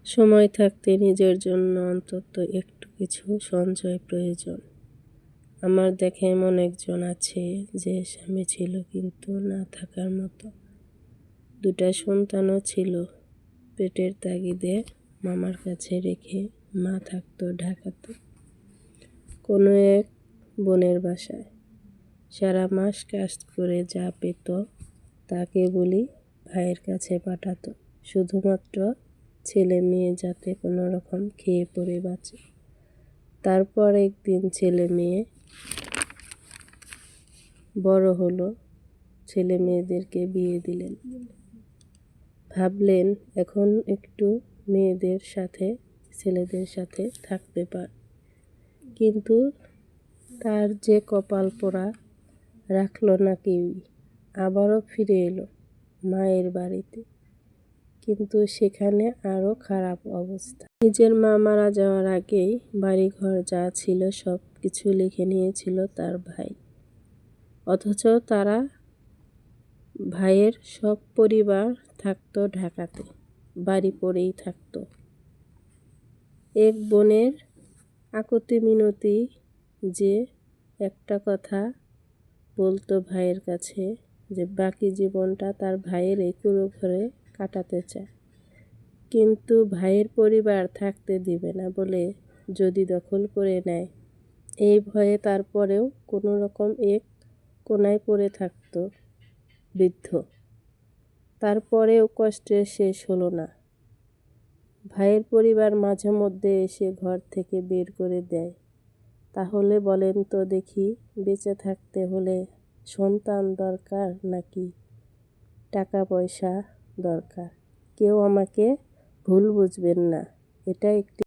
সময় থাকতে নিজের জন্য অন্তত একটু কিছু সঞ্চয় প্রয়োজন। আমার দেখা এমন একজন আছে যে স্বামী ছিল কিন্তু না থাকার মতো। 2টা সন্তানও ছিল। পেটের তাগিদে মামার কাছে রেখে মা থাকতো ঢাকাতে কোনো এক বোনের বাসায়। সারা মাস কাজ করে যা পেত তা কেবলই ভাইয়ের কাছে পাঠাতো, শুধুমাত্র ছেলে মেয়ে যাতে কোনো রকম খেয়ে পরে বাঁচে। তারপর একদিন ছেলে মেয়ে বড় হলো, ছেলে মেয়েদেরকে বিয়ে দিলেন। ভাবলেন এখন একটু মেয়েদের সাথে ছেলেদের সাথে থাকতে পার। কিন্তু তার যে কপাল পোড়া, রাখলো না কেউই। আবারও ফিরে এলো মায়ের বাড়িতে, কিন্তু সেখানে আরও খারাপ অবস্থা। নিজের মা মারা যাওয়ার আগেই বাড়িঘর যা ছিল সব কিছু লিখে নিয়েছিল তার ভাই। অথচ তারা ভাইয়ের সব পরিবার থাকতো ঢাকাতে, বাড়ি পড়েই থাকতো। এক বোনের আকুতি মিনতি যে একটা কথা বলতো ভাইয়ের কাছে যে বাকি জীবনটা তার ভাইয়ের এই কুঁড়ো ঘরে কাটাতে চায়, কিন্তু ভাইয়ের পরিবার থাকতে দিবে না বলে যদি দখল করে নেয় এই ভয়ে তারপরেও কোনো রকম এক কোনায় পড়ে থাকতো বৃদ্ধ। তারপরেও কষ্টের শেষ হলো না। ভাইয়ের পরিবার মাঝে মধ্যে এসে ঘর থেকে বের করে দেয়। তাহলে বলেন তো দেখি, বেঁচে থাকতে হলে সন্তান দরকার নাকি টাকা পয়সা দরকার? কেউ আমাকে ভুল বুঝবেন না, এটা একটি